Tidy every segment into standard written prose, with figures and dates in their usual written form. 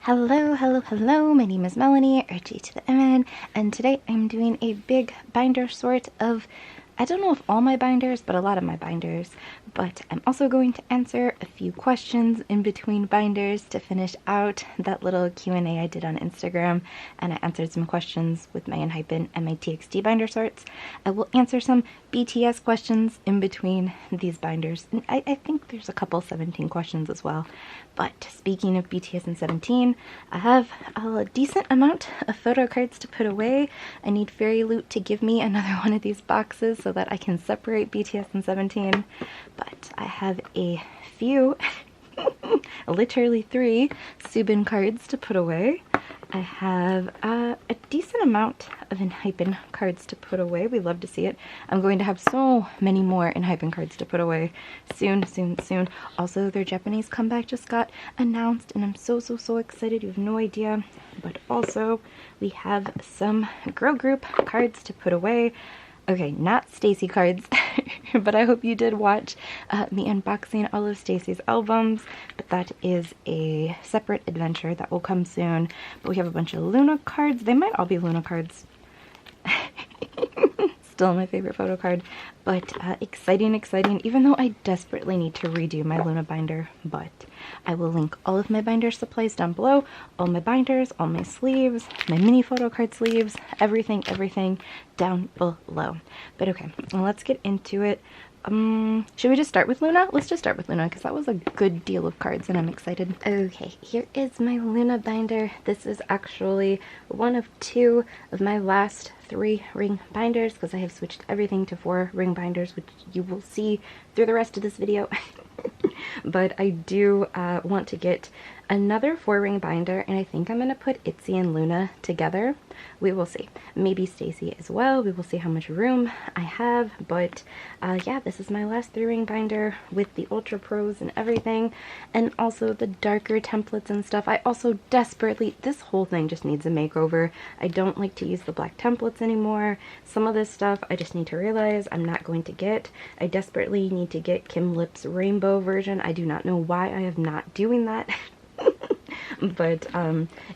Hello, my name is Melanie, or jtotheimin, and today I'm doing a big binder sort of, I don't know if all my binders, but a lot of my binders, but I'm also going to answer a few questions in between binders to finish out that little Q&A I did on Instagram, and I answered some questions with my enhypen and my TXT binder sorts. I will answer some BTS questions in between these binders, and I think there's a couple 17 questions as well. But speaking of BTS and 17, I have a decent amount of photo cards to put away. I need Fairy Loot to give me another one of these boxes so that I can separate BTS and 17. But I have a few, literally 3 soobin cards to put away. I have a decent amount of enhypen cards to put away. We love to see it. I'm going to have so many more enhypen cards to put away soon. Also, their Japanese comeback just got announced, and I'm so excited. You have no idea. But also, we have some girl group cards to put away. Okay, not Stacy cards, but I hope you did watch me unboxing all of Stacy's albums, but that is a separate adventure that will come soon. But we have a bunch of Loona cards. They might all be Loona cards. Still my favorite photo card, but exciting, even though I desperately need to redo my Loona binder. But I will link all of my binder supplies down below, all my binders, all my sleeves, my mini photo card sleeves, everything down below. But okay, well, let's get into it. Should we just start with Loona? Let's just start with Loona because that was a good deal of cards and I'm excited. Okay, here is my Loona binder. This is actually one of 2 of my last 3 ring binders because I have switched everything to 4 ring binders, which you will see through the rest of this video. But I do want to get another 4 ring binder, and I think I'm going to put Itzy and Loona together. We will see. Maybe Stacy as well. We will see how much room I have. But yeah, this is my last 3 ring binder with the Ultra Pros and everything, and also the darker templates and stuff. I also desperately, this whole thing just needs a makeover. I don't like to use the black templates anymore. Some of this stuff I just need to realize I'm not going to get. I desperately need to get Kim Lip's rainbow version. I do not know why I am not doing that. But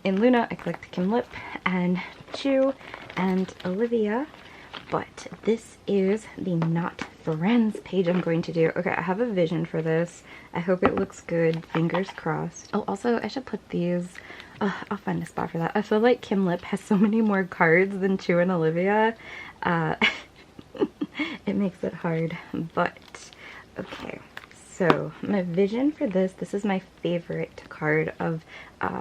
in Loona I collect Kim Lip and Chuu and Olivia. But this is the Not Friends page I'm going to do. Okay, I have a vision for this. I hope it looks good. Fingers crossed. Oh, also, I should put these... I'll find a spot for that. I feel like Kim Lip has so many more cards than Chuu and Olivia. It makes it hard. But, okay. So, my vision for this is my favorite card of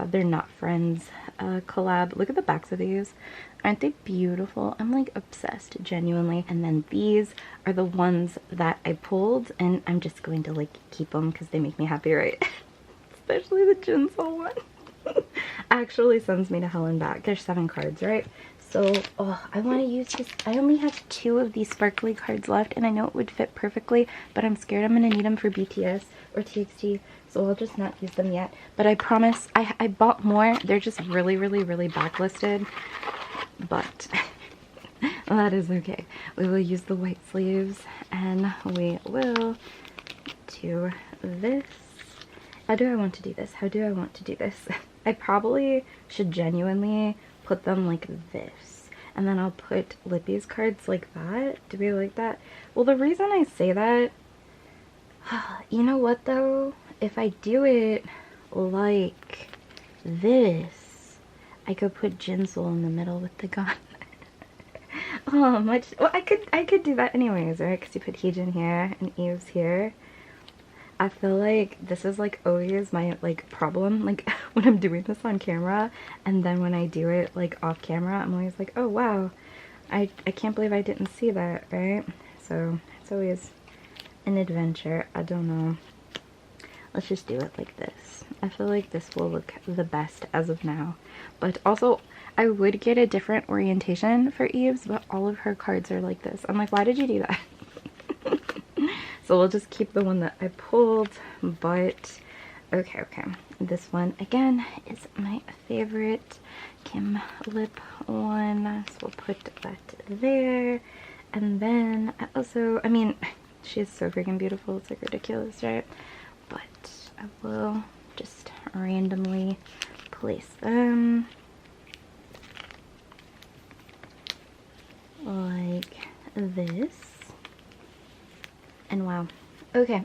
their Not Friends collab. Look at the backs of these. Aren't they beautiful? I'm like obsessed, genuinely. And then these are the ones that I pulled, and I'm just going to like keep them because they make me happy, right? Especially the Jinsol one. Actually sends me to hell and back. There's 7 cards, right? So, I want to use this. I only have 2 of these sparkly cards left, and I know it would fit perfectly, but I'm scared I'm going to need them for BTS or TXT, so I'll just not use them yet. But I promise, I bought more. They're just really backlisted, but that is okay. We will use the white sleeves, and we will do this. How do I want to do this? I probably should genuinely put them like this, and then I'll put Lippy's cards like that. Do we like that? Well, the reason I say that, you know what though? If I do it like this, I could put Jinsol in the middle with the gun. Oh, much. Well, I could do that anyways, right? Because you put Heejin here and Eve's here. I feel like this is like always my like problem, like when I'm doing this on camera, and then when I do it like off camera, I'm always like, oh wow, I can't believe I didn't see that, right? So it's always an adventure. I don't know. Let's just do it like this. I feel like this will look the best as of now. But also, I would get a different orientation for Eve's, but all of her cards are like this. I'm like, why did you do that? So we'll just keep the one that I pulled, but okay. This one, again, is my favorite Kim Lip one, so we'll put that there. And then I also, I mean, she is so freaking beautiful, it's like ridiculous, right? But I will just randomly place them like this. And wow. Okay.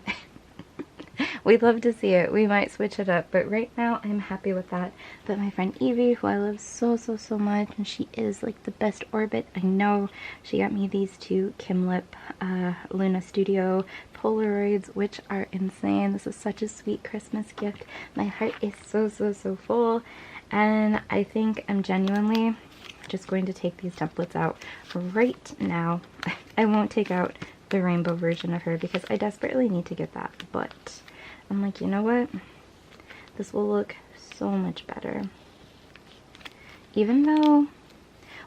We'd love to see it. We might switch it up, but right now I'm happy with that. But my friend Evie, who I love so much, and she is like the best orbit I know, she got me these two Kimlip Luna Studio Polaroids, which are insane. This is such a sweet Christmas gift. My heart is so full, and I think I'm genuinely just going to take these templates out right now. I won't take out the rainbow version of her because I desperately need to get that, but I'm like, you know what? This will look so much better. Even though,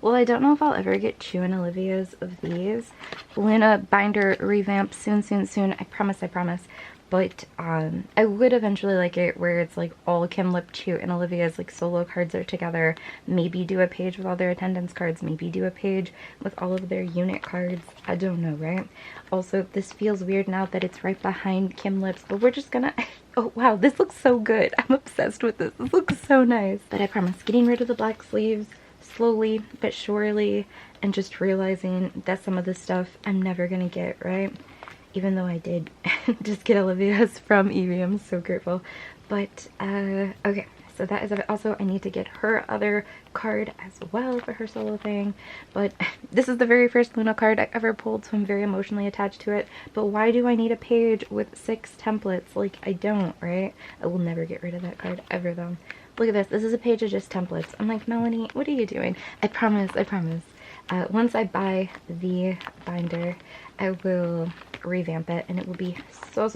well, I don't know if I'll ever get Chuu and Olivia's of these. Luna binder revamp soon. I promise. But I would eventually like it where it's like all Kimlip, Chuu, and Olivia's like solo cards are together. Maybe do a page with all their attendance cards. Maybe do a page with all of their unit cards. I don't know, right? Also, this feels weird now that it's right behind Kimlip's, but we're just gonna... Oh wow, this looks so good. I'm obsessed with this. This looks so nice. But I promise, getting rid of the black sleeves slowly but surely, and just realizing that some of this stuff I'm never gonna get, right? Even though I did just get Olivia's from Evie, I'm so grateful. But, okay, so that is it. Also, I need to get her other card as well for her solo thing. But this is the very first Luna card I ever pulled, so I'm very emotionally attached to it. But why do I need a page with 6 templates? Like, I don't, right? I will never get rid of that card ever, though. Look at this. This is a page of just templates. I'm like, Melanie, what are you doing? I promise. Once I buy the binder, I will revamp it and it will be so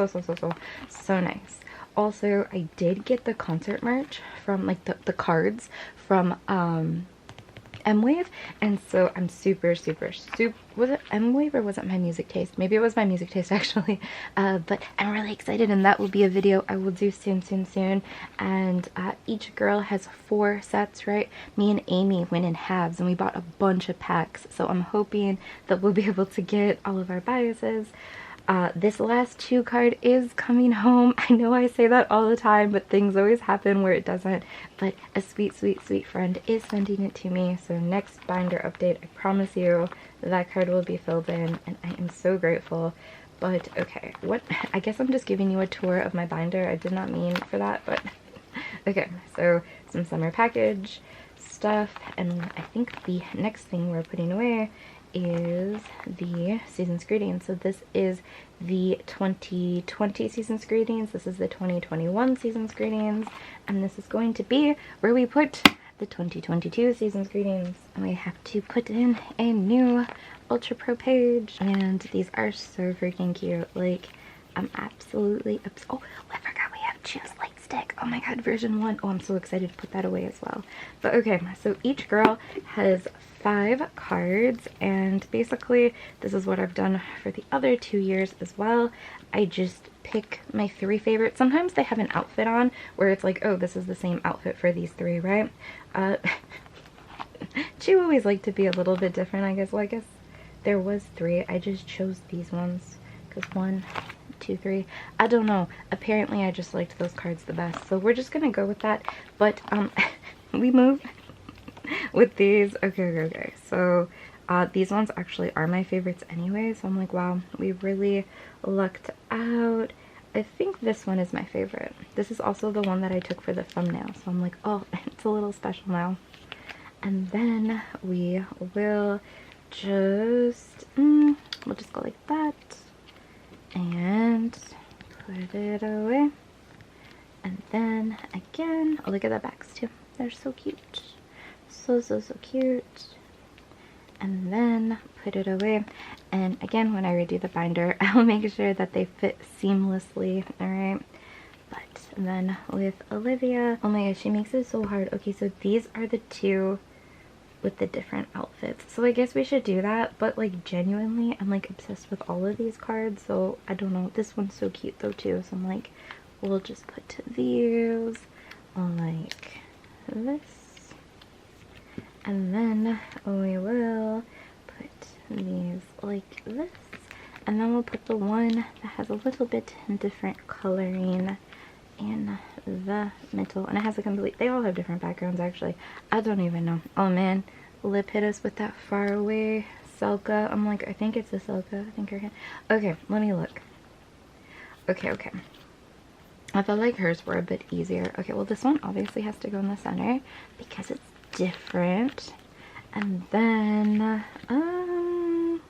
nice. Also, I did get the concert merch from like the cards from M-Wave, and so I'm super was it M-Wave or was it My Music Taste? Maybe it was My Music Taste actually, but I'm really excited, and that will be a video I will do soon. And each girl has 4 sets, right? Me and Amy went in halves and we bought a bunch of packs, so I'm hoping that we'll be able to get all of our biases. This last Chuu card is coming home. I know I say that all the time, but things always happen where it doesn't. But a sweet friend is sending it to me. So next binder update, I promise you that card will be filled in, and I am so grateful. But okay, what? I guess I'm just giving you a tour of my binder. I did not mean for that, but okay. So some summer package stuff, and I think the next thing we're putting away is the season's greetings. So this is the 2020 season's greetings, this is the 2021 season's greetings, and this is going to be where we put the 2022 season's greetings. And we have to put in a new Ultra Pro page, and these are so freaking cute. Like, I'm absolutely oh, I forgot we have Chuu's light stick. Oh my god, version 1. Oh, I'm so excited to put that away as well. But okay, so each girl has 5 cards, and basically this is what I've done for the other 2 years as well. I just pick my 3 favorites. Sometimes they have an outfit on where it's like, oh, this is the same outfit for these 3, right? Chuu always liked to be a little bit different, I guess. Well, I guess there was 3. I just chose these ones because 1, 2, 3. I don't know. Apparently I just liked those cards the best. So we're just gonna go with that. But we move with these. Okay. So these ones actually are my favorites anyway. So I'm like, wow, we really lucked out. I think this one is my favorite. This is also the one that I took for the thumbnail. So I'm like, oh, it's a little special now. And then we will just, we'll just go like that. And put it away. And then again, oh, look at the backs too. They're so cute. So cute. And then put it away. And again, when I redo the binder, I'll make sure that they fit seamlessly, alright? But then with Olivia, oh my gosh, she makes it so hard. Okay, so these are the 2 with the different outfits. So I guess we should do that, but like genuinely, I'm like obsessed with all of these cards, so I don't know. This one's so cute though too, so I'm like, we'll just put these like this. And then we will put these like this. And then we'll put the one that has a little bit different coloring in the middle, and it has a complete, they all have different backgrounds actually. I don't even know. Oh man, Lip hit us with that far away Selka. I'm like, I think it's a Selka. I think her hand. Okay, let me look. Okay, okay. I felt like hers were a bit easier. Okay, well this one obviously has to go in the center because it's different. And then we'll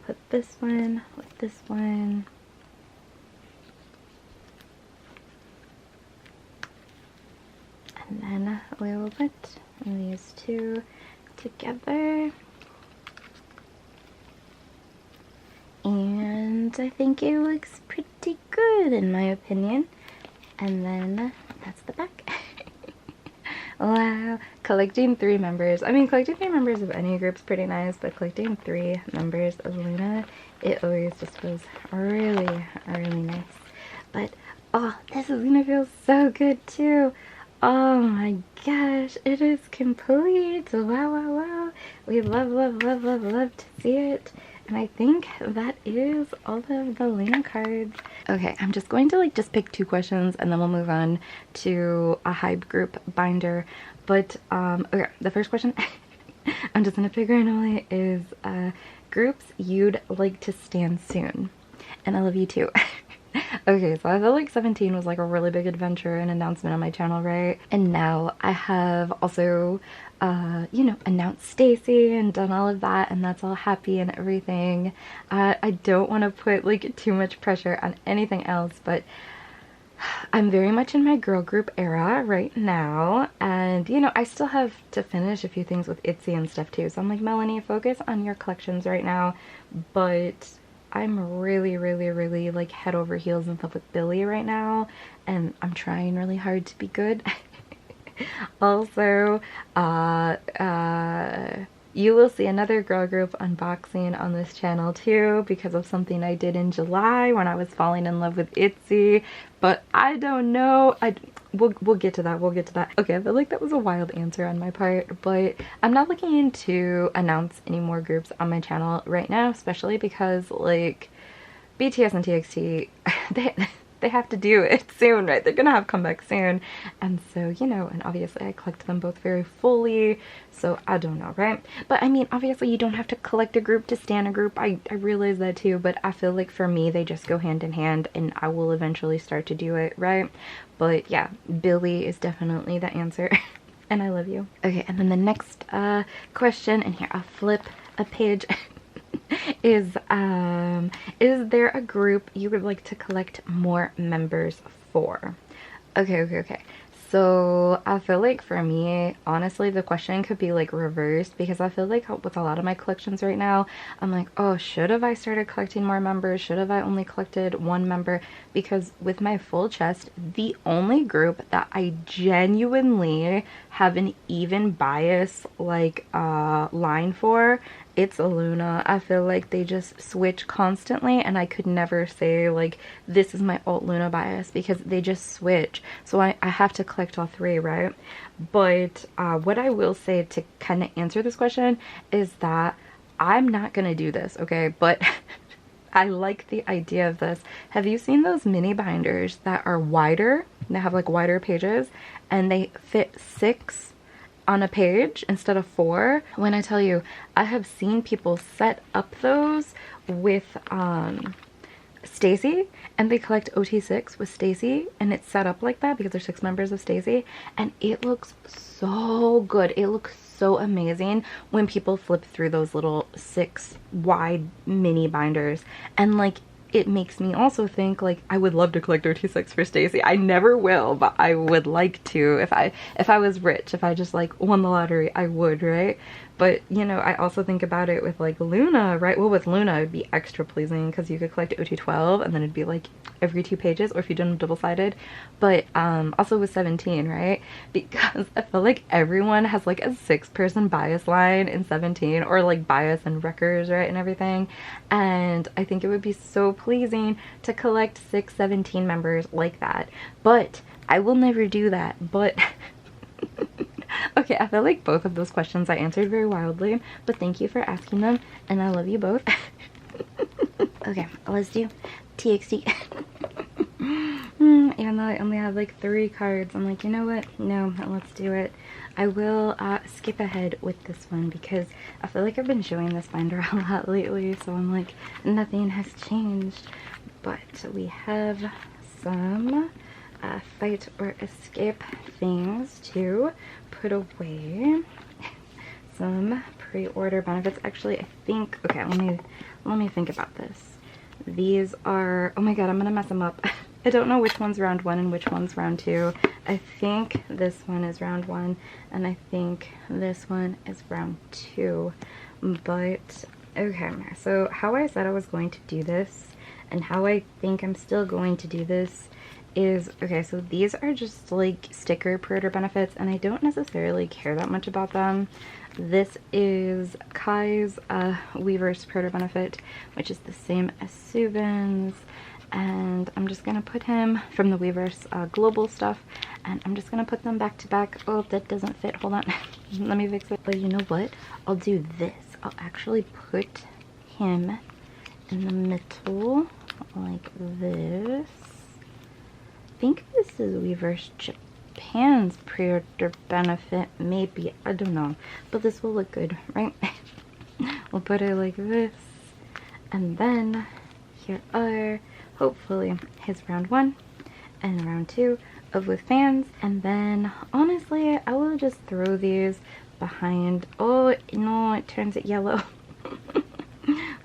put this one with this one. And then we will put these two together. And I think it looks pretty good in my opinion. And then that's the back. Wow, collecting 3 members. I mean, collecting 3 members of any group's pretty nice, but collecting 3 members of Loona, it always just feels really, really nice. But, oh, this is gonna feel so good too. Oh my gosh, it is complete. Wow, wow, wow. We love, love, love, love, love to see it. And I think that is all of the Loona cards. Okay, I'm just going to like just pick 2 questions and then we'll move on to a hype group binder. But okay, the first question I'm just gonna pick randomly is groups you'd like to stand soon. And I love you too. Okay, so I feel like 17 was like a really big adventure and announcement on my channel, right? And now I have also you know, announced Stacy and done all of that, and that's all happy and everything. I don't want to put like too much pressure on anything else, but I'm very much in my girl group era right now, and you know, I still have to finish a few things with ITZY and stuff too, so I'm like, Melanie, focus on your collections right now. But I'm really, really, really like head over heels in love with Billy right now, and I'm trying really hard to be good. Also, you will see another girl group unboxing on this channel too because of something I did in July when I was falling in love with ITZY, but I don't know. We'll get to that. We'll get to that. Okay, I feel like that was a wild answer on my part, but I'm not looking to announce any more groups on my channel right now, especially because like BTS and TXT, they have to do it soon, right? They're gonna have comeback soon, and so, you know, and obviously I collect them both very fully, so I don't know, right? But I mean, obviously you don't have to collect a group to stan a group. I realize that too, but I feel like for me they just go hand in hand, and I will eventually start to do it, right? But yeah, Billy is definitely the answer. And I love you. Okay, and then the next question, and here I'll flip a page. is there a group you would like to collect more members for? Okay. So I feel like for me, honestly, the question could be like reversed, because I feel like with a lot of my collections right now, I'm like, oh, should have I started collecting more members? Should have I only collected 1 member? Because with my full chest, the only group that I genuinely have an even bias like line for, it's a Loona. I feel like they just switch constantly, and I could never say like this is my alt Loona bias because they just switch. So I have to collect all 3, right? But what I will say to kind of answer this question is that I'm not gonna do this, okay? But I like the idea of this. Have you seen those mini binders that are wider? They have like wider pages and they fit 6 on a page instead of 4. When I tell you, I have seen people set up those with Stacy, and they collect OT6 with Stacy, and it's set up like that because there's 6 members of Stacy, and it looks so good. It looks so amazing when people flip through those little 6 wide mini binders, and like it makes me also think like I would love to collect OT6 for Stacy. I never will, but I would like to. If I was rich, if I just like won the lottery, I would, right? But you know, I also think about it with like Loona, right? Well, with Loona it'd be extra pleasing because you could collect OT12 and then it'd be like every 2 pages, or if you did them double-sided. But also with 17, right? Because I feel like everyone has like a 6-person bias line in 17, or like bias and wreckers, right, and everything. And I think it would be so pleasing to collect 6 17 members like that. But I will never do that. But okay, I feel like both of those questions I answered very wildly, but thank you for asking them, and I love you both. Okay, let's do TXT. And even though I only have like 3 cards. I'm like, you know what? No, let's do it. I will skip ahead with this one because I feel like I've been showing this binder a lot lately, so I'm like, nothing has changed. But we have some fight or escape things to put away. Some pre-order benefits. Actually, I think, okay, let me think about this. These are, oh my god, I'm gonna mess them up. I don't know which one's round 1 and which one's round 2. I think this one is round 1 and I think this one is round 2. But okay, so how I said I was going to do this and how I think I'm still going to do this is, okay, so these are just like sticker pre-order benefits and I don't necessarily care that much about them. This is Kai's Weaver's pre-order benefit, which is the same as Soobin's, and I'm just gonna put him from the Weaver's global stuff, and I'm just gonna put them back to back. Oh, that doesn't fit, hold on. Let me fix it. But you know what, I'll do this. I'll actually put him in the middle like this. I think this is Weaver's Japan's pre-order benefit, maybe, I don't know, but this will look good, right? We'll put it like this, and then here are hopefully his round 1 and round 2 of with fans, and then honestly I will just throw these behind. Oh no, it turns it yellow.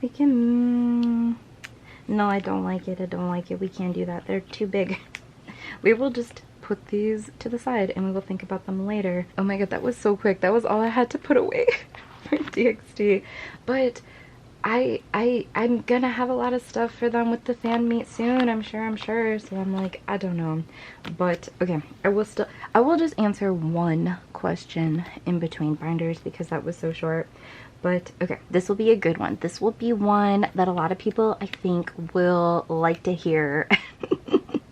We can, no, I don't like it, I don't like it. We can't do that, they're too big. We will just put these to the side and we will think about them later. Oh my god, that was so quick. That was all I had to put away for TXT. But I'm gonna have a lot of stuff for them with the fan meet soon, I'm sure. So I'm like, I don't know. But okay, I will just answer one question in between binders because that was so short. But okay, this will be a good one. This will be one that a lot of people I think will like to hear.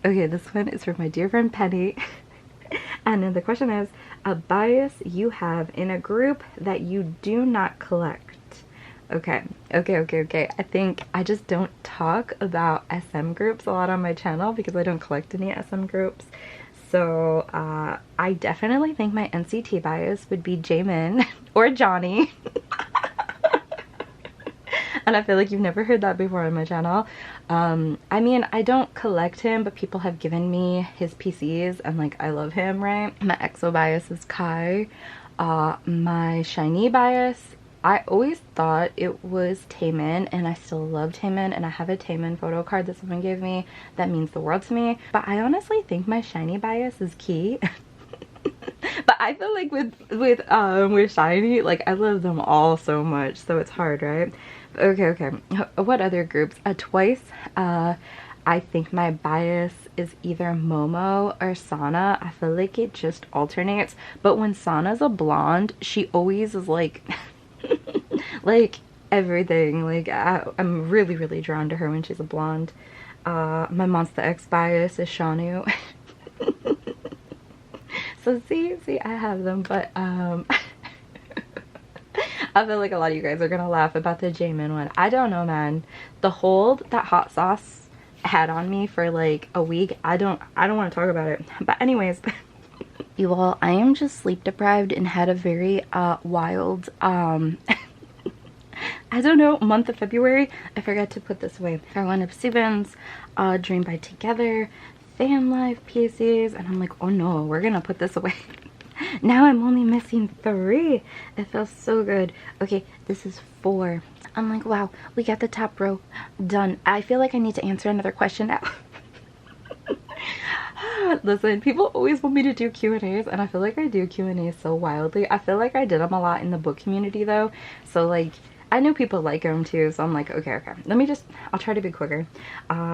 Okay, this one is from my dear friend Penny. And then the question is, a bias you have in a group that you do not collect. Okay. I think I just don't talk about SM groups a lot on my channel because I don't collect any SM groups. So I definitely think my NCT bias would be Jimin or Johnny. And I feel like you've never heard that before on my channel. I mean, I don't collect him, but people have given me his PCs and like I love him, right? My EXO bias is Kai. My shiny bias, I always thought it was Taemin, and I still love Taemin, and I have a Taemin photo card that someone gave me that means the world to me. But I honestly think my shiny bias is Key. But I feel like with shiny, like I love them all so much, so it's hard, right? Okay. What other groups? Twice. I think my bias is either Momo or Sana. I feel like it just alternates. But when Sana's a blonde, she always is like, like everything. Like I'm really drawn to her when she's a blonde. My Monster X bias is Shanu. So see, I have them, but I feel like a lot of you guys are gonna laugh about the Jimin one. I don't know, man. The hold that hot sauce had on me for like a week, I don't want to talk about it. But anyways, you all, I am just sleep deprived and had a very wild I don't know, month of February. I forgot to put this away. I went up Soobin's Dream by Together, Fan Life PCs, and I'm like, oh no, we're gonna put this away. Now I'm only missing 3. It feels so good. Okay, this is 4. I'm like, wow, we got the top row done. I feel like I need to answer another question now. Listen, people always want me to do Q&As, and I feel like I do Q&As so wildly. I feel like I did them a lot in the book community though, so like I know people like them too, so I'm like, okay, I'll try to be quicker.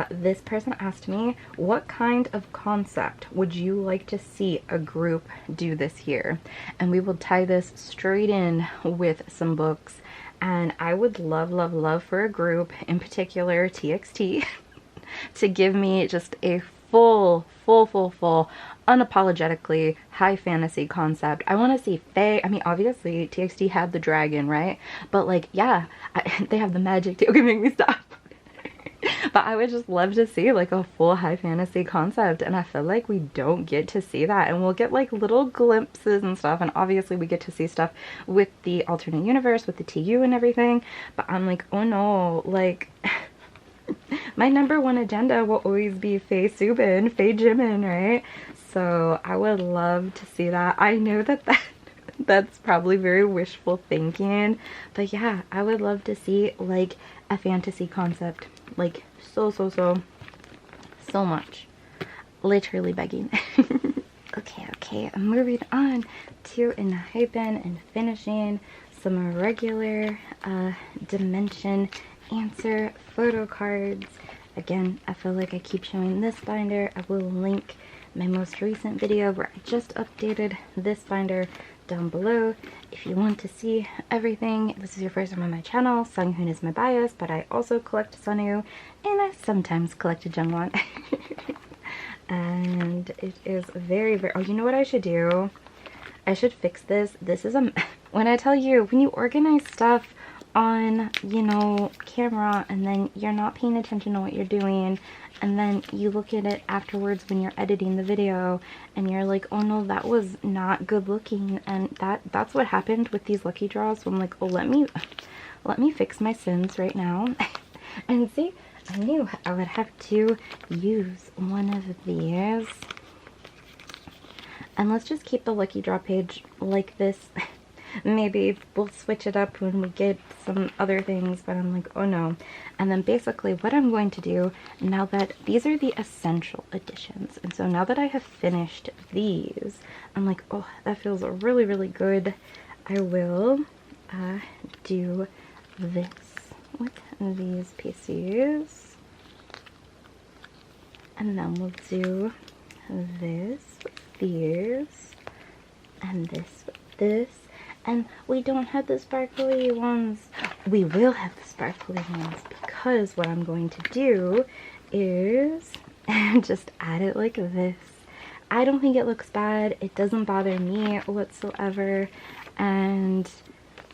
This person asked me, what kind of concept would you like to see a group do this year? And we will tie this straight in with some books. And I would love for a group, in particular TXT, to give me just a full, unapologetically high fantasy concept. I want to see Faye. I mean, obviously TXT had the dragon, right? But like, yeah, they have the magic too. Okay, make me stop. But I would just love to see like a full high fantasy concept, and I feel like we don't get to see that, and we'll get like little glimpses and stuff, and obviously we get to see stuff with the alternate universe with the TU and everything, but I'm like, oh no, like my number one agenda will always be Faye Soobin, Faye Jimin, right? So I would love to see that. I know that's probably very wishful thinking, but yeah, I would love to see like a fantasy concept, like so much. Literally begging. Okay, I'm moving on to enhypen and finishing some regular dimension answer photo cards. Again, I feel like I keep showing this binder. I will link my most recent video where I just updated this binder down below if you want to see everything. If this is your first time on my channel, Sunghoon is my bias, but I also collect sunoo, and I sometimes collect a jungwon. And it is very, oh, you know what I should do? I should fix this. This is when I tell you, when you organize stuff on, you know, camera, and then you're not paying attention to what you're doing, and then you look at it afterwards when you're editing the video and you're like, oh no, that was not good looking. And that's what happened with these lucky draws. So I'm like, oh, let me fix my sins right now. And see, I knew I would have to use one of these, and let's just keep the lucky draw page like this. Maybe we'll switch it up when we get some other things, but I'm like, oh no. And then basically what I'm going to do, now that these are the essential editions, and so now that I have finished these, I'm like, oh, that feels really good. I will do this with these pieces, and then we'll do this with these, and this with this. And we don't have the sparkly ones. We will have the sparkly ones, because what I'm going to do is just add it like this. I don't think it looks bad. It doesn't bother me whatsoever. And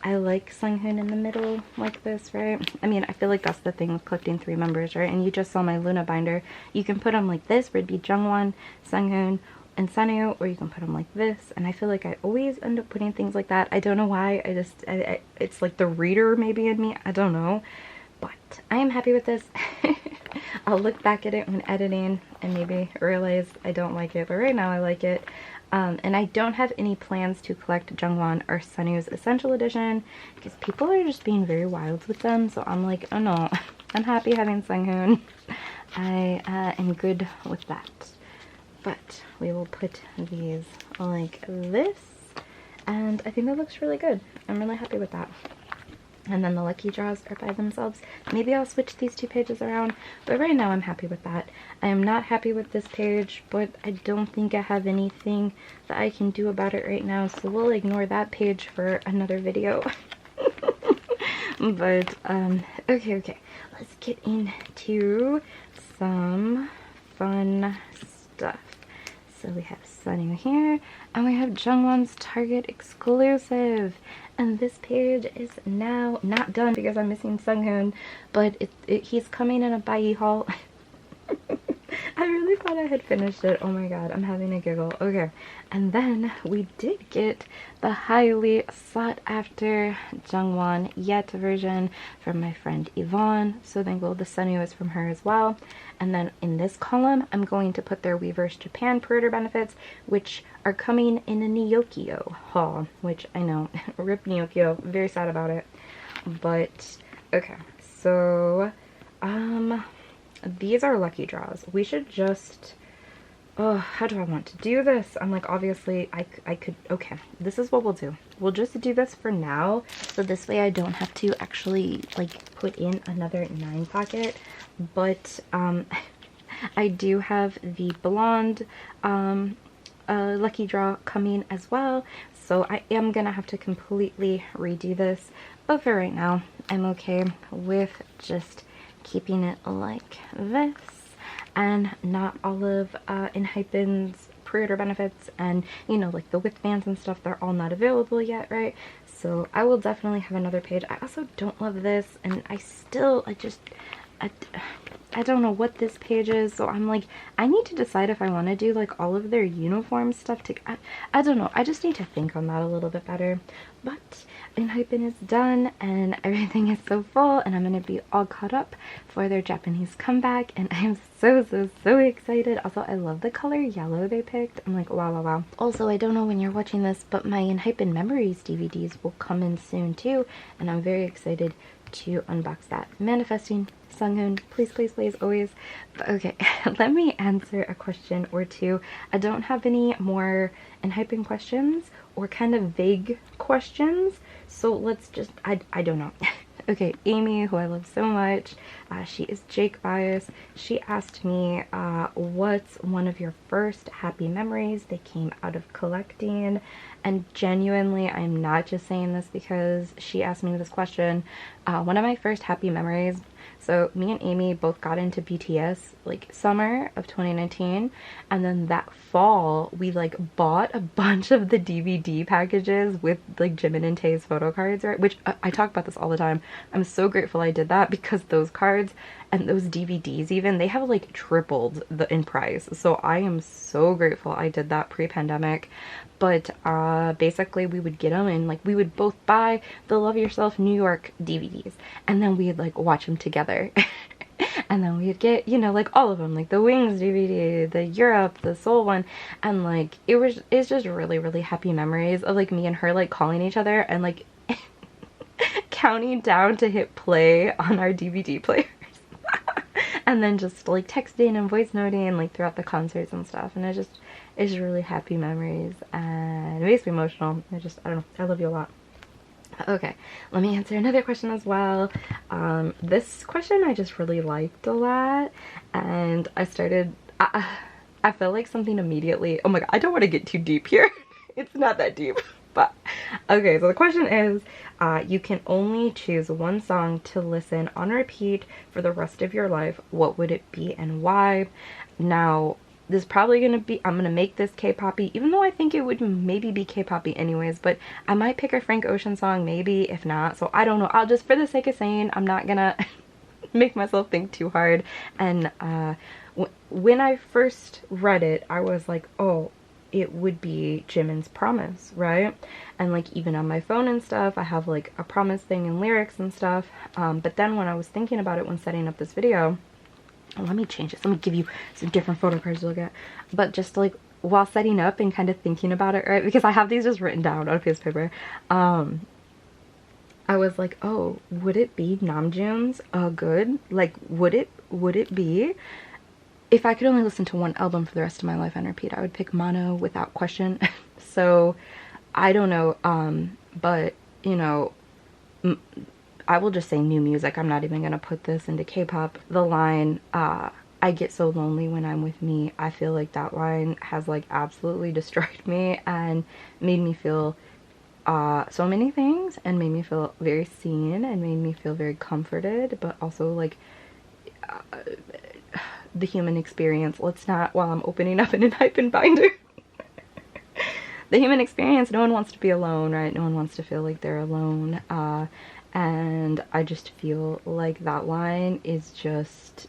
I like Sunghoon in the middle like this, right? I mean, I feel like that's the thing with collecting 3 members, right? And you just saw my Loona binder. You can put them like this, where it'd be Jungwon, Sunghoon, and sunoo, or you can put them like this, and I feel like I always end up putting things like that. I don't know why. It's like the reader maybe in me, I don't know, but I am happy with this. I'll look back at it when editing and maybe realize I don't like it, but right now I like it. And I don't have any plans to collect Jungwon or Sunoo's Essential Edition, because people are just being very wild with them, so I'm like, oh no, I'm happy having Sunghoon. I am good with that. But we will put these like this, and I think that looks really good. I'm really happy with that. And then the lucky draws are by themselves. Maybe I'll switch these 2 pages around, but right now I'm happy with that. I am not happy with this page, but I don't think I have anything that I can do about it right now, so we'll ignore that page for another video. But okay, let's get into some fun stuff. So we have Sunoo here, and we have Jungwon's Target exclusive. And this page is now not done because I'm missing Sunghoon, but he's coming in a buyy haul. I really thought I had finished it. Oh my god, I'm having a giggle. Okay, and then we did get the highly sought after Jungwon Yet version from my friend Yvonne. So thankful the Sunoo is from her as well. And then in this column, I'm going to put their Weverse Japan pre-order benefits, which are coming in a Nyokio haul, which I know, rip Nyokio, very sad about it. But okay, so these are lucky draws. We should just, oh, how do I want to do this? I'm like, obviously I could, okay, this is what we'll do. We'll just do this for now, so this way I don't have to actually like put in another 9 pocket. But I do have the blonde lucky draw coming as well, so I am gonna have to completely redo this, but for right now I'm okay with just keeping it like this, and not all of enhypen's pre-order benefits, and you know, like the width bands and stuff, they're all not available yet, right? So I will definitely have another page. I also don't love this, and I I don't know what this page is, so I'm like, I need to decide if I want to do like all of their uniform stuff to, I don't know, I just need to think on that a little bit better. But enhypen is done and everything is so full, and I'm gonna be all caught up for their Japanese comeback, and I'm so excited. Also, I love the color yellow they picked. I'm like, wow, wow, wow. Also, I don't know when you're watching this, but my enhypen memories DVDs will come in soon too, and I'm very excited to unbox that. Manifesting Sunghoon, please, please, please, always. But okay, let me answer a question or two. I don't have any more enhypen questions or kind of vague questions, so let's just, I don't know. Okay, Amy, who I love so much, she is Jake bias. She asked me, what's one of your first happy memories they came out of collecting? And genuinely, I'm not just saying this because she asked me this question. One of my first happy memories, so me and Amy both got into BTS like summer of 2019, and then that fall we like bought a bunch of the DVD packages with like Jimin and Tae's photo cards, right? Which I talk about this all the time. I'm so grateful I did that because those cards and those DVDs even, they have like tripled in price. So I am so grateful I did that pre-pandemic. But basically we would get them and like we would both buy the Love Yourself New York DVDs, and then we'd like watch them together. And then we'd get, you know, like all of them, like the Wings DVD, the Europe, the Seoul one, and like it's just really happy memories of like me and her like calling each other and like counting down to hit play on our DVD players. And then just like texting and voice noting like throughout the concerts and stuff, and it's really happy memories and it makes me emotional. I don't know, I love you a lot. Okay, let me answer another question as well. This question I just really liked a lot, and I felt like something immediately, oh my god, I don't want to get too deep here. It's not that deep. But okay, so the question is, you can only choose one song to listen on repeat for the rest of your life. What would it be and why? Now, this is probably gonna be, I'm gonna make this K-poppy, even though I think it would maybe be K-poppy anyways, but I might pick a Frank Ocean song, maybe, if not. So I don't know. I'll just, for the sake of saying, I'm not gonna make myself think too hard. And when I first read it, I was like, oh, it would be Jimin's Promise, right? And like even on my phone and stuff, I have like a promise thing and lyrics and stuff. But then when I was thinking about it when setting up this video, let me change this. Let me give you some different photo cards to look at. But just like while setting up and kind of thinking about it, right? Because I have these just written down on a piece of paper. I was like, oh, would it be Namjoon's Good? Like, would it be? If I could only listen to one album for the rest of my life on repeat, I would pick Mono without question. So I don't know, but you know, I will just say new music. I'm not even gonna put this into K-pop. The line, I get so lonely when I'm with me, I feel like that line has like absolutely destroyed me and made me feel so many things, and made me feel very seen and made me feel very comforted, but also like the human experience. Let's not, while I'm opening up an enhypen binder. The human experience, no one wants to be alone, right? No one wants to feel like they're alone. And I just feel like that line is just,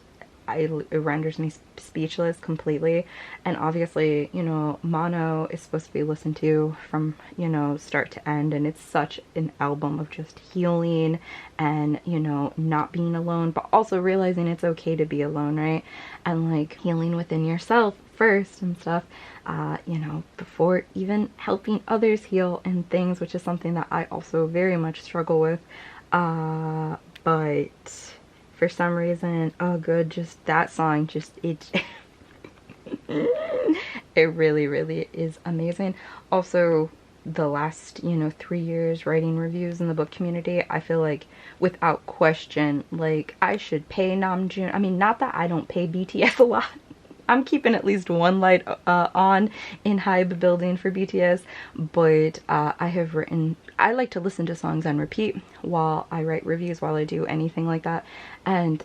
it renders me speechless completely. And obviously, you know, Mono is supposed to be listened to from, you know, start to end, and it's such an album of just healing and, you know, not being alone, but also realizing it's okay to be alone, right? And like healing within yourself first and stuff, you know, before even helping others heal and things, which is something that I also very much struggle with. But for some reason, oh good, just that song, just it it really is amazing. Also, the last, you know, 3 years writing reviews in the book community, I feel like without question, like I should pay Namjoon. I mean, not that I don't pay BTS a lot. I'm keeping at least one light on in Hybe building for BTS, but I have written, I like to listen to songs on repeat while I write reviews, while I do anything like that, and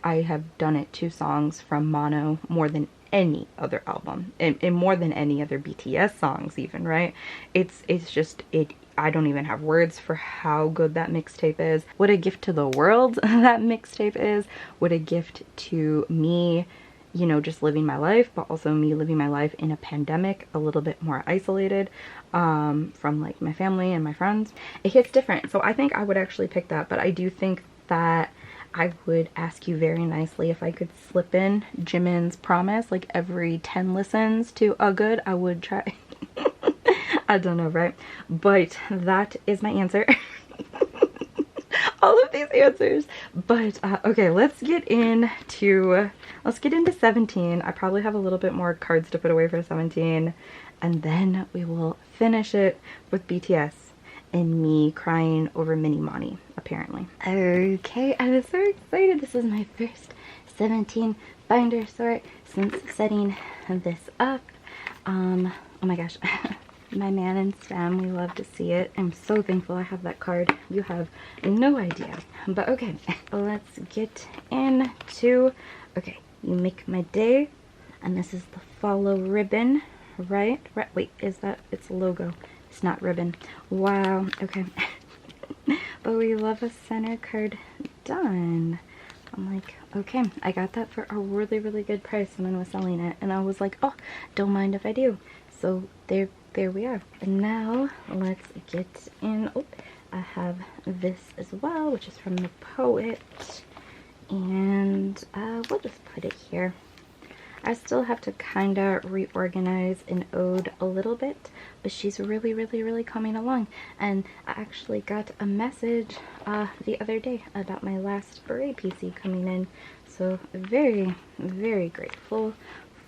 I have done it to songs from Mono more than any other album, and more than any other BTS songs even, right? It's just, I don't even have words for how good that mixtape is. What a gift to the world that mixtape is. What a gift to me, you know, just living my life, but also me living my life in a pandemic, a little bit more isolated from like my family and my friends. It hits different. So I think I would actually pick that, but I do think that I would ask you very nicely if I could slip in Jimin's Promise like every 10 listens to a good. I would try. I don't know, right? But that is my answer. All of these answers. But okay, let's get into 17. I probably have a little bit more cards to put away for 17, and then we will finish it with BTS and me crying over Mini Money, apparently. Okay, I'm so excited. This is my first 17 binder sort since setting this up. Oh my gosh. My man and Stam, we love to see it. I'm so thankful I have that card. You have no idea. But okay, let's get into, okay, you make my day, and this is the follow ribbon, right? Wait, is that, it's a logo. It's not ribbon. Wow, okay. But we love a center card done. I'm like, okay, I got that for a really, really good price. Someone was selling it, and I was like, oh, don't mind if I do. So there we are. And now let's get in. Oh, I have this as well, which is from the poet, and we'll just put it here. I still have to kind of reorganize an ode a little bit, but she's really, really, really coming along. And I actually got a message the other day about my last array PC coming in, so very, very grateful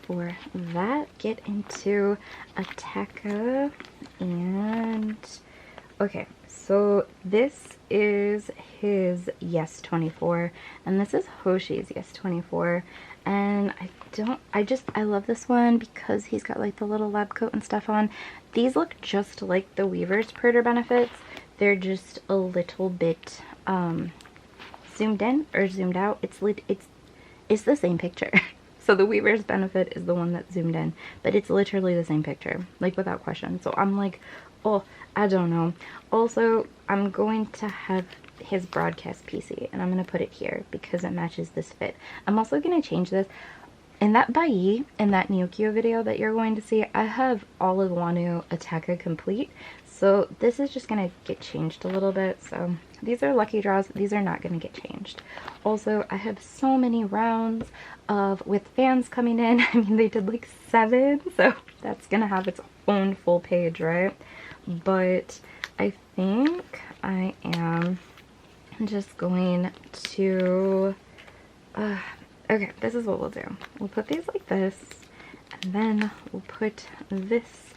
for that. Get into Attacker, and okay, so this is his Yes 24, and this is Hoshi's Yes 24, and I love this one because he's got like the little lab coat and stuff on. These look just like the Weaver's Printer Benefits. They're just a little bit zoomed in or zoomed out. It's the same picture. So the Weaver's Benefit is the one that's zoomed in, but it's literally the same picture, like without question. So I'm like, oh, I don't know. Also, I'm going to have his broadcast PC, and I'm going to put it here because it matches this fit. I'm also going to change this. In that Bai, in that Neokyo video that you're going to see, I have all of wonwoo Attacker complete. So this is just going to get changed a little bit. So these are lucky draws. These are not going to get changed. Also, I have so many rounds with fans coming in. I mean, they did like 7, so that's going to have its own full page, right? But I think I am just going to... okay, this is what we'll do. We'll put these like this, and then we'll put this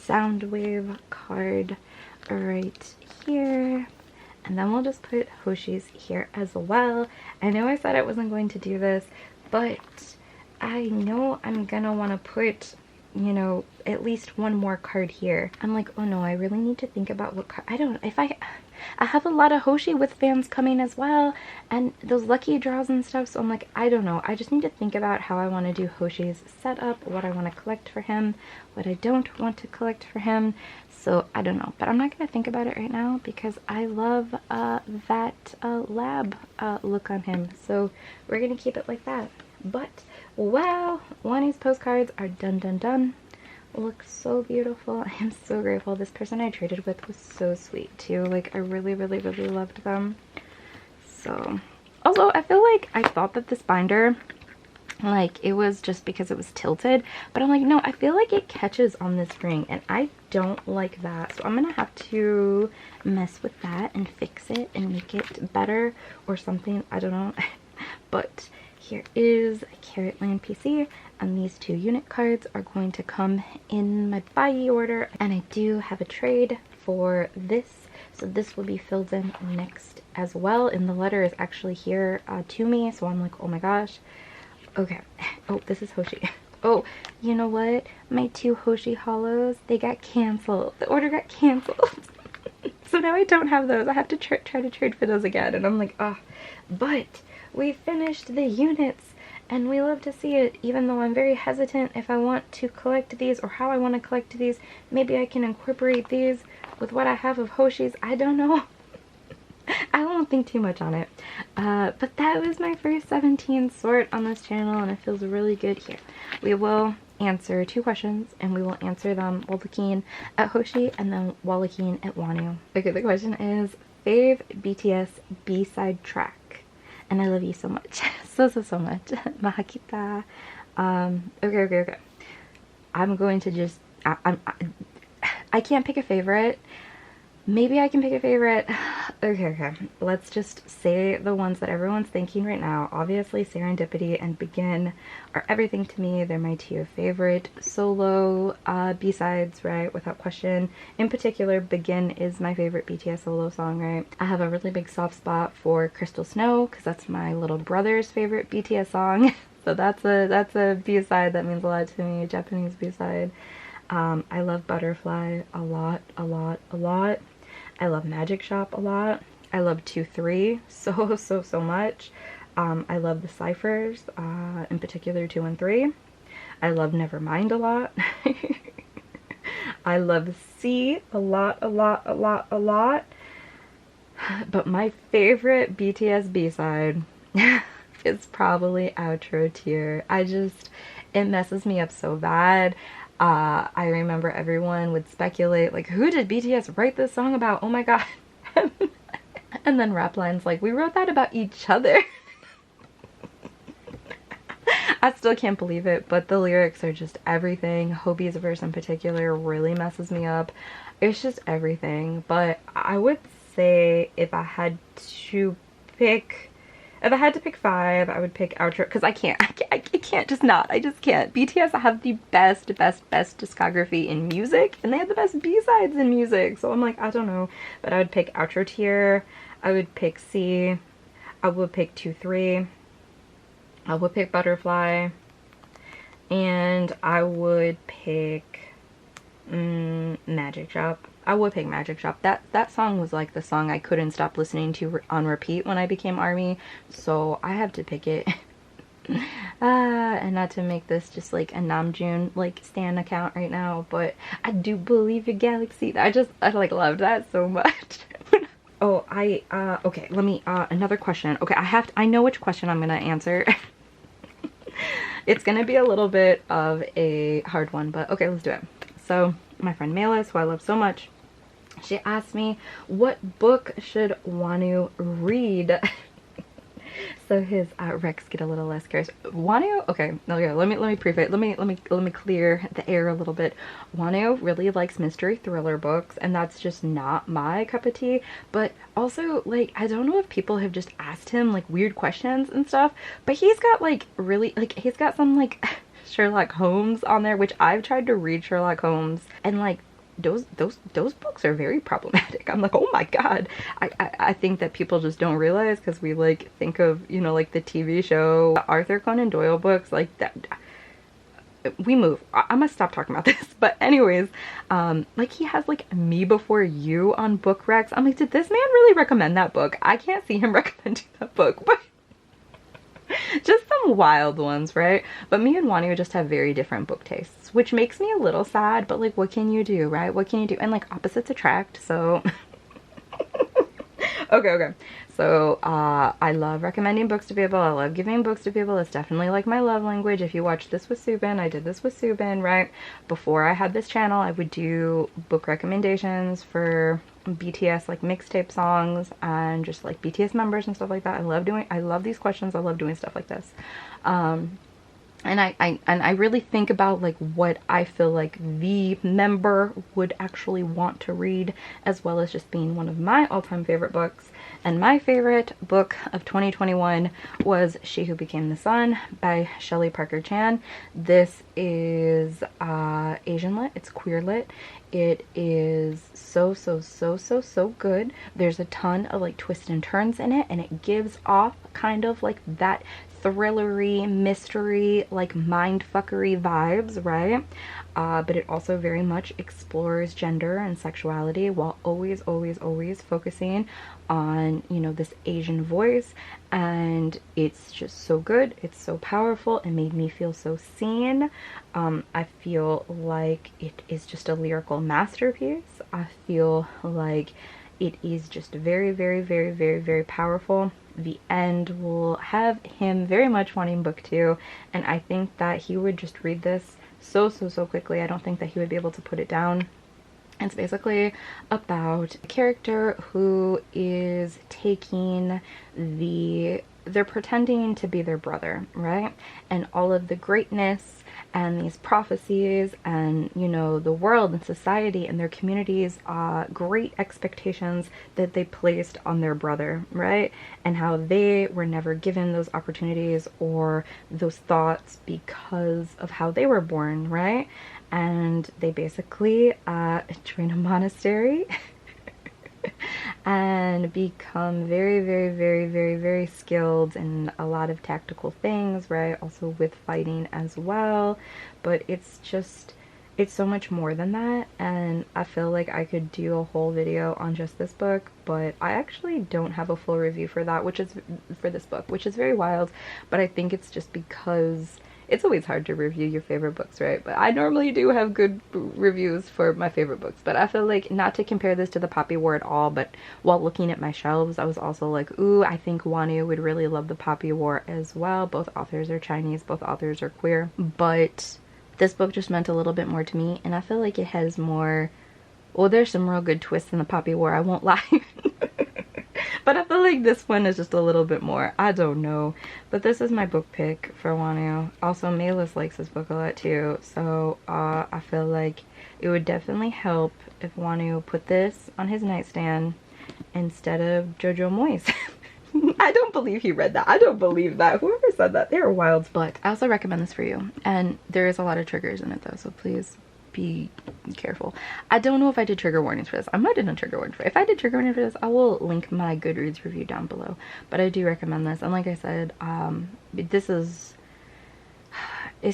Soundwave card right here, and then we'll just put Hoshi's here as well. I know I said I wasn't going to do this, but I know I'm gonna want to put, you know, at least one more card here. I'm like, oh no, I really need to think about what card. I don't, if I have a lot of Hoshi with fans coming as well, and those lucky draws and stuff, so I'm like, I don't know. I just need to think about how I want to do Hoshi's setup, what I want to collect for him, what I don't want to collect for him. So I don't know, but I'm not going to think about it right now because I love that lab look on him. So we're going to keep it like that. But wow, Wani's postcards are done. Look so beautiful. I am so grateful. This person I traded with was so sweet too. Like, I really, really, really loved them. So also, I feel like I thought that this binder, like, it was just because it was tilted, but I'm like, no, I feel like it catches on this ring, and I don't like that. So I'm gonna have to mess with that and fix it and make it better or something. I don't know. But here is Carrot Land PC, and these 2 unit cards are going to come in my buy order, and I do have a trade for this, so this will be filled in next as well, and the letter is actually here to me, so I'm like, oh my gosh. Okay. Oh, this is Hoshi. Oh, you know what? My 2 Hoshi hollows, they got canceled. The order got canceled. So now I don't have those. I have to try to trade for those again, and I'm like, oh. But we finished the units, and we love to see it, even though I'm very hesitant if I want to collect these or how I want to collect these. Maybe I can incorporate these with what I have of Hoshi's, I don't know. I won't think too much on it. But that was my first 17 sort on this channel, and it feels really good. Here, we will answer 2 questions, and we will answer them while looking at Hoshi and then while looking at Wonwoo. Okay, the question is fave BTS B-side track. And I love you so much. So much. Mahakita. Okay. I'm going to just I can't pick a favorite. Maybe I can pick a favorite. Okay. Let's just say the ones that everyone's thinking right now. Obviously, Serendipity and Begin are everything to me. They're my 2 favorite solo B-sides, right? Without question. In particular, Begin is my favorite BTS solo song, right? I have a really big soft spot for Crystal Snow because that's my little brother's favorite BTS song. So that's a B-side that means a lot to me. Japanese B-side. I love Butterfly a lot. I love Magic Shop a lot. I love 2-3 so much. I love the ciphers, in particular 2 and 3. I love Nevermind a lot. I love C a lot. But my favorite BTS B-side is probably Outro Tear. It messes me up so bad. I remember everyone would speculate, like, who did BTS write this song about? Oh my god. And then rap lines like, we wrote that about each other. I still can't believe it, but the lyrics are just everything. Hobie's verse in particular really messes me up. It's just everything. But I would say if I had to pick 5, I would pick Outro, because I can't just not. I just can't. BTS have the best discography in music, and they have the best B-sides in music, so I'm like, I don't know. But I would pick Outro Tear, I would pick C, I would pick 2-3, I would pick Butterfly, and I would pick Magic Shop. I would pick Magic Shop. That song was like the song I couldn't stop listening to on repeat when I became ARMY, so I have to pick it. And not to make this just like a Namjoon like stan account right now, but I do believe your galaxy. I like love that so much. Oh, okay, let me another question. Okay, I know which question I'm gonna answer. It's gonna be a little bit of a hard one, but okay, let's do it. So my friend Melis, who I love so much, she asked me, what book should Wonwoo read? So his Rex get a little less curious. Wonwoo, okay, no, yeah, let me preface. Let me clear the air a little bit. Wonwoo really likes mystery thriller books, and that's just not my cup of tea. But also, like, I don't know if people have just asked him like weird questions and stuff, but he's got like really, like, he's got some like Sherlock Holmes on there, which I've tried to read Sherlock Holmes, and like those books are very problematic. I'm like, oh my god. I think that people just don't realize, because we like think of, you know, like the TV show Arthur Conan Doyle books, like that. We move. I must stop talking about this. But anyways, like he has like Me Before You on Book Recs. I'm like, did this man really recommend that book? I can't see him recommending that book, but just some wild ones, right? But me and Wonwoo just have very different book tastes, which makes me a little sad, but like, what can you do, right? What can you do? And like, opposites attract, so okay. So I love recommending books to people. I love giving books to people. It's definitely like my love language. If you watch this with Soobin, I did this with Soobin, right? Before I had this channel, I would do book recommendations for BTS like mixtape songs and just like BTS members and stuff like that. I love these questions. I love doing stuff like this. And I really think about like what I feel like the member would actually want to read, as well as just being one of my all-time favorite books. And my favorite book of 2021 was She Who Became the Sun by Shelley Parker Chan. This is Asian lit, it's queer lit. It is so good. There's a ton of like twists and turns in it, and it gives off kind of like that thrillery, mystery, like mindfuckery vibes, right? But it also very much explores gender and sexuality while always focusing on, you know, this Asian voice. And it's just so good. It's so powerful. It made me feel so seen. I feel like it is just a lyrical masterpiece. I feel like it is just very powerful. The end will have him very much wanting book 2, and I think that he would just read this so quickly. I don't think that he would be able to put it down. It's basically about a character who is taking they're pretending to be their brother, right? And all of the greatness and these prophecies and, you know, the world and society and their communities, great expectations that they placed on their brother, right? And how they were never given those opportunities or those thoughts because of how they were born, right? And they basically join a monastery and become very skilled in a lot of tactical things, right? Also with fighting as well. But it's so much more than that, and I feel like I could do a whole video on just this book, but I actually don't have a full review for that, which is for this book, which is very wild. But I think it's just because it's always hard to review your favorite books, right? But I normally do have good reviews for my favorite books. But I feel like, not to compare this to the Poppy War at all, but while looking at my shelves, I was also like, ooh, I think Wonwoo would really love the Poppy War as well. Both authors are Chinese, both authors are queer. But this book just meant a little bit more to me, and I feel like it has more, well, there's some real good twists in the Poppy War, I won't lie. But I feel like this one is just a little bit more. I don't know. But this is my book pick for Wonwoo. Also, Mayless likes this book a lot too. So I feel like it would definitely help if Wonwoo put this on his nightstand instead of Jojo Moyes. I don't believe he read that. I don't believe that. Whoever said that, they are wild. But I also recommend this for you. And there is a lot of triggers in it though, so please be careful. I don't know if I did trigger warnings for this. I might have done trigger warnings for it. If I did trigger warnings for this, I will link my Goodreads review down below. But I do recommend this. And like I said, this is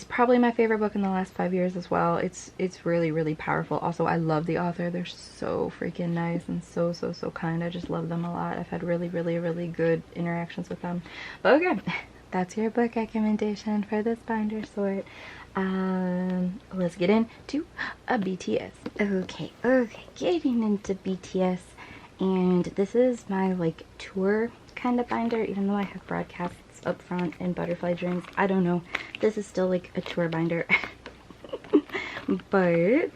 probably my favorite book in the last 5 years as well. It's really powerful. Also, I love the author. They're so freaking nice and so kind. I just love them a lot. I've had really good interactions with them. But okay, that's your book recommendation for this binder sort. Let's get into a BTS. Okay, getting into BTS, and this is my like tour kind of binder, even though I have broadcasts up front and butterfly dreams. I don't know, this is still like a tour binder. But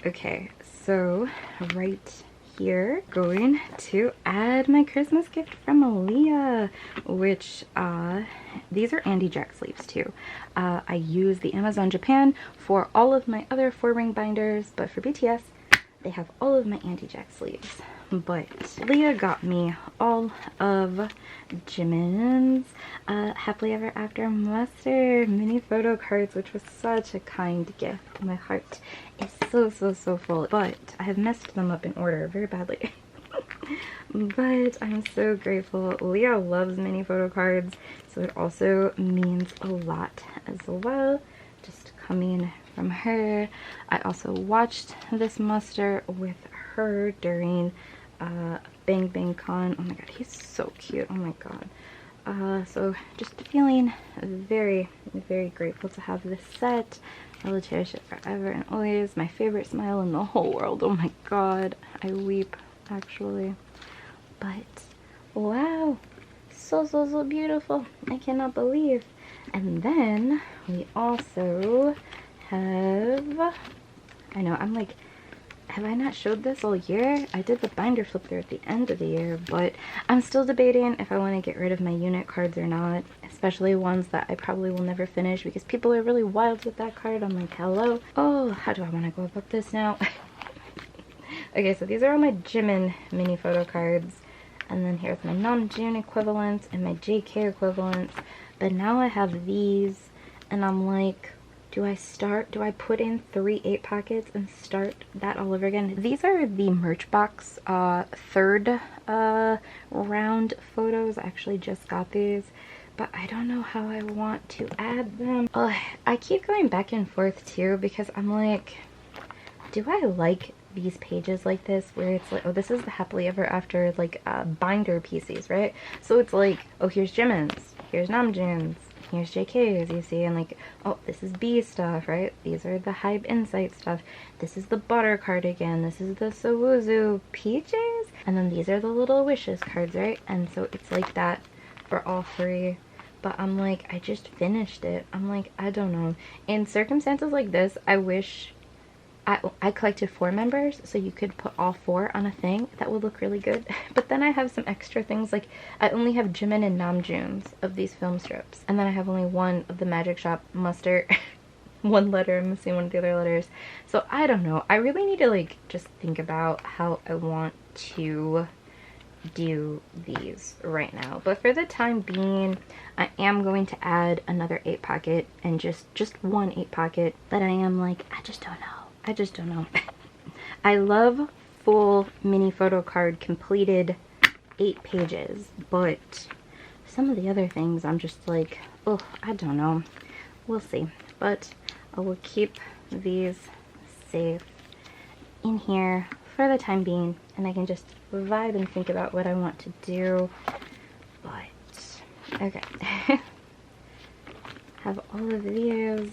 okay, so right here, going to add my Christmas gift from Aaliyah, which these are Andy Jack sleeves too. I use the Amazon Japan for all of my other 4-ring binders, but for BTS they have all of my Andy Jack sleeves. But Leah got me all of Jimin's Happily Ever After Mustard mini photo cards, which was such a kind gift. My heart is so full, but I have messed them up in order very badly. But I'm so grateful. Leah loves mini photo cards, so it also means a lot as well, just coming from her. I also watched this muster with her during Bang Bang Con. Oh my god, he's so cute. Oh my god. So just feeling very grateful to have this set. I will cherish it forever and always. My favorite smile in the whole world. Oh my god, I weep actually. But wow, so beautiful. I cannot believe. And then we also have, I know, I'm like, have I not showed this all year? I did the binder flip through at the end of the year, but I'm still debating if I want to get rid of my unit cards or not, especially ones that I probably will never finish because people are really wild with that card. I'm like, hello. Oh, how do I want to go about this now? Okay, so these are all my Jimin mini photo cards, and then here's my Namjoon equivalents and my JK equivalents, but now I have these, and I'm like, do I put in 3 8 pockets and start that all over again? These are the merch box third round photos. I actually just got these, but I don't know how I want to add them. I keep going back and forth too because I'm like, do I like these pages like this where it's like, oh, this is the happily ever after like binder PCs, right? So it's like, oh, here's Jimin's, here's Namjoon's, here's JK's, you see, and like, oh, this is B stuff, right? These are the Hype Insight stuff. This is the Butter cardigan. This is the Sowuzu Peaches. And then these are the Little Wishes cards, right? And so it's like that for all three. But I'm like, I just finished it. I'm like, I don't know. In circumstances like this, I wish I collected 4 members, so you could put all 4 on a thing. That would look really good. But then I have some extra things, like I only have Jimin and Namjoon's of these film strips. And then I have only one of the Magic Shop Mustard. One letter, I'm missing one of the other letters. So I don't know. I really need to like just think about how I want to do these right now. But for the time being, I am going to add another 8 pocket and just one 8 pocket that I am like, I just don't know. I just don't know. I love full mini photo card completed 8 pages, but some of the other things I'm just like, oh, I don't know. We'll see. But I will keep these safe in here for the time being, and I can just vibe and think about what I want to do. But okay. Have all of these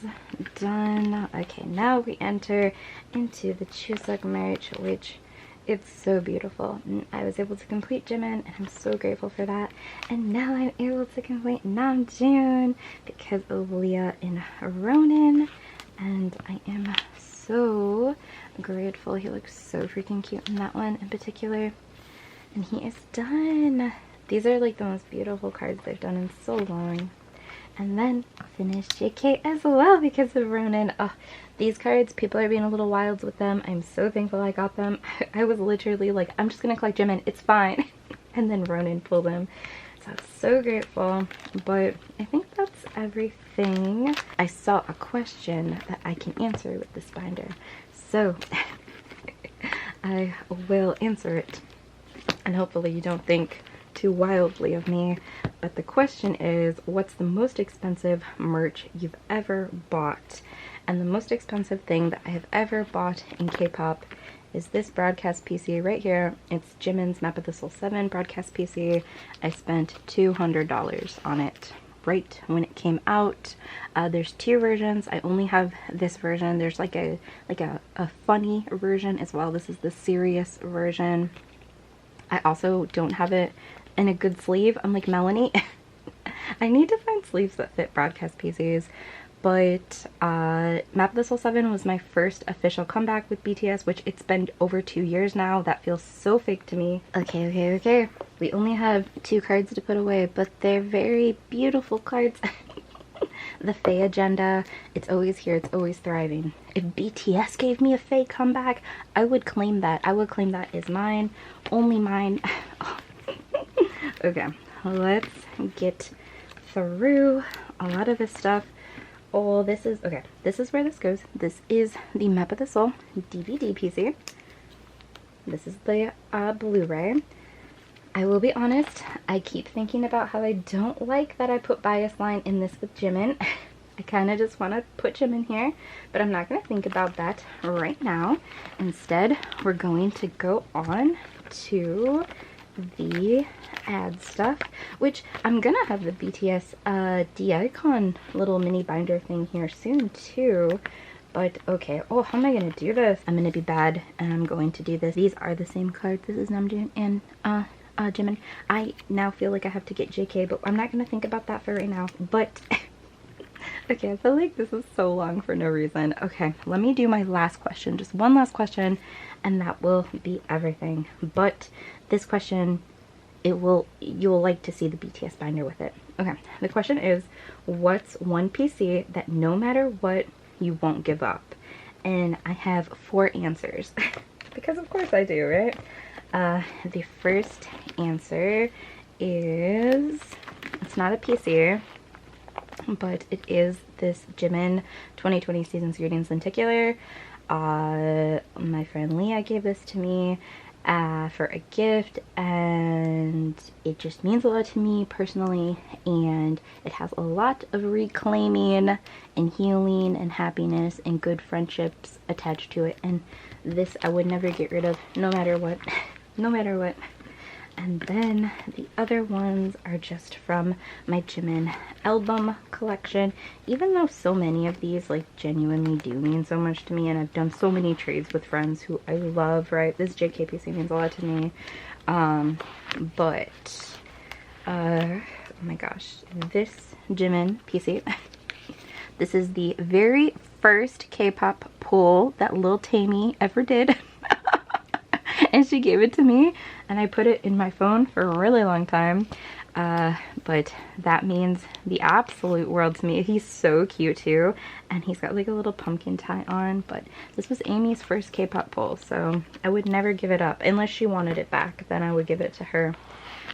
done. Okay, now we enter into the Chuseok merch, which it's so beautiful. And I was able to complete Jimin, and I'm so grateful for that. And now I'm able to complete Namjoon because of Leah and Ronan, and I am so grateful. He looks so freaking cute in that one in particular, and he is done. These are like the most beautiful cards they've done in so long. And then finished JK as well because of Ronan. Oh, these cards, people are being a little wild with them. I'm so thankful I got them. I was literally like, I'm just gonna collect Jimin, it's fine. And then Ronan pulled them. So I'm so grateful. But I think that's everything. I saw a question that I can answer with this binder. So I will answer it. And hopefully you don't think too wildly of me, but the question is, what's the most expensive merch you've ever bought? And the most expensive thing that I have ever bought in K-pop is this broadcast PC right here. It's Jimin's Map of the Soul 7 broadcast PC. I spent $200 on it right when it came out. There's 2 versions. I only have this version. There's like a funny version as well. This is the serious version. I also don't have it in a good sleeve, unlike Melanie. I need to find sleeves that fit broadcast PCs. But Map of the Soul 7 was my first official comeback with BTS, which it's been over 2 years now. That feels so fake to me. Okay. We only have 2 cards to put away, but they're very beautiful cards. The Faye Agenda, it's always here, it's always thriving. If BTS gave me a Faye comeback, I would claim that. I would claim that is mine, only mine. Okay, let's get through a lot of this stuff. Oh, this is, okay, this is where this goes. This is the Map of the Soul DVD PC. This is the Blu-ray. I will be honest, I keep thinking about how I don't like that I put bias line in this with Jimin. I kind of just want to put Jimin here, but I'm not going to think about that right now. Instead, we're going to go on to the ad stuff, which I'm gonna have the BTS D-Icon little mini binder thing here soon too. But okay, oh, how am I gonna do this? I'm gonna be bad and I'm going to do this. These are the same cards. This is Namjoon and Jimin. I now feel like I have to get JK, but I'm not gonna think about that for right now. But okay, I feel like this is so long for no reason. Okay, let me do my last question, just one last question, and that will be everything. But this question, you'll like to see the BTS binder with it. Okay, the question is, what's one PC that no matter what, you won't give up? And I have 4 answers. Because of course I do, right? The first answer is, it's not a PC, but it is this Jimin 2020 Season's Greetings Lenticular. My friend Leah gave this to me for a gift, and it just means a lot to me personally, and it has a lot of reclaiming and healing and happiness and good friendships attached to it, and this I would never get rid of, no matter what. No matter what. And then the other ones are just from my Jimin album collection. Even though so many of these like genuinely do mean so much to me, and I've done so many trades with friends who I love, right? This JKPC means a lot to me. But oh my gosh, this Jimin PC, this is the very first K-pop pull that Lil Tammy ever did. And she gave it to me, and I put it in my phone for a really long time. But that means the absolute world to me. He's so cute too, and he's got like a little pumpkin tie on. But this was Amy's first K-pop pull, so I would never give it up unless she wanted it back. Then I would give it to her.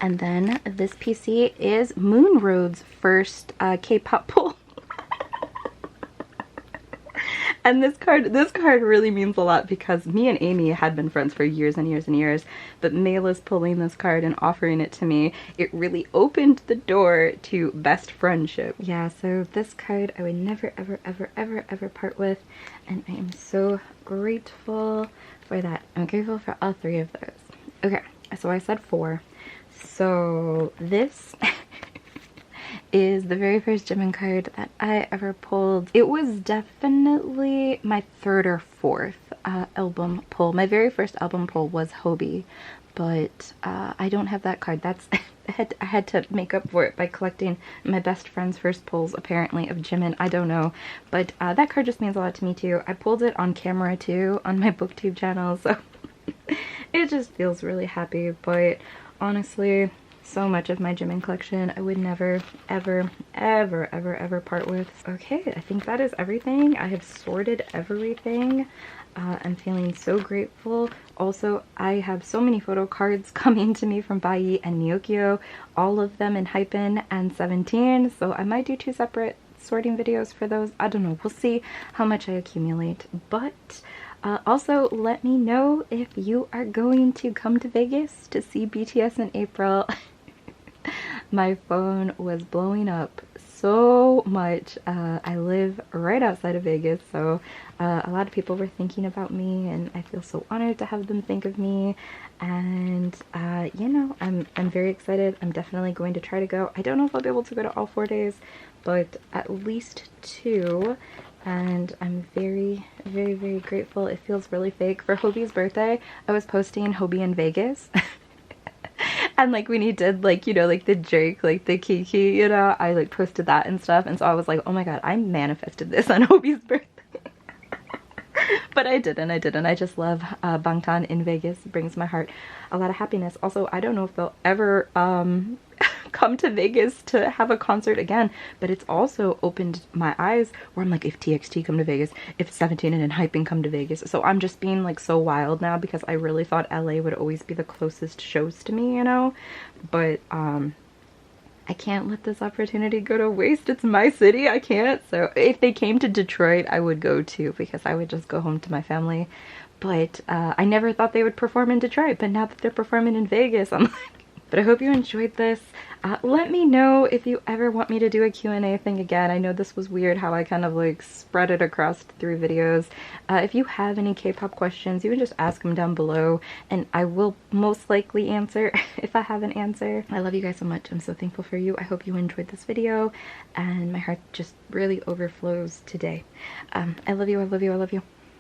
And then this PC is Moonroad's first K-pop pull. And this card really means a lot because me and Amy had been friends for years and years and years, but Mayla's pulling this card and offering it to me, it really opened the door to best friendship. Yeah, so this card I would never ever ever ever ever part with, and I am so grateful for that. I'm grateful for all three of those. Okay, so I said 4. So this is the very first Jimin card that I ever pulled. It was definitely my 3rd or 4th album pull. My very first album pull was Hobi, but I don't have that card. That's I had to make up for it by collecting my best friend's first pulls, apparently, of Jimin. I don't know, but that card just means a lot to me too. I pulled it on camera too on my booktube channel, so it just feels really happy. But honestly, so much of my Jimin collection I would never ever ever ever ever part with. Okay, I think that is everything. I have sorted everything. I'm feeling so grateful. Also, I have so many photo cards coming to me from Bai and Nyokyo, all of them in enhypen and 17, so I might do 2 separate sorting videos for those. I don't know, we'll see how much I accumulate. But also let me know if you are going to come to Vegas to see BTS in April. My phone was blowing up so much. I live right outside of Vegas, so a lot of people were thinking about me, and I feel so honored to have them think of me. And you know, I'm very excited. I'm definitely going to try to go. I don't know if I'll be able to go to all 4 days, but at least 2. And I'm very very very grateful. It feels really fake. For Hobi's birthday, I was posting Hobi in Vegas. And like when he did like, you know, like the Drake, like the Kiki, you know, I like posted that and stuff, and so I was like, oh my god, I manifested this on Hobi's birthday. But I didn't. I just love Bangtan in Vegas. It brings my heart a lot of happiness. Also, I don't know if they'll ever come to Vegas to have a concert again, but it's also opened my eyes where I'm like, if TXT come to Vegas, if 17 and enhypen come to Vegas. So I'm just being like so wild now because I really thought LA would always be the closest shows to me, you know, but I can't let this opportunity go to waste. It's my city. I can't. So if they came to Detroit, I would go too, because I would just go home to my family. But I never thought they would perform in Detroit, but now that they're performing in Vegas, I'm like, but I hope you enjoyed this. Let me know if you ever want me to do a Q&A thing again. I know this was weird how I kind of like spread it across 3 videos. If you have any K-pop questions, you can just ask them down below, and I will most likely answer if I have an answer. I love you guys so much. I'm so thankful for you. I hope you enjoyed this video, and my heart just really overflows today. I love you, I love you, I love you.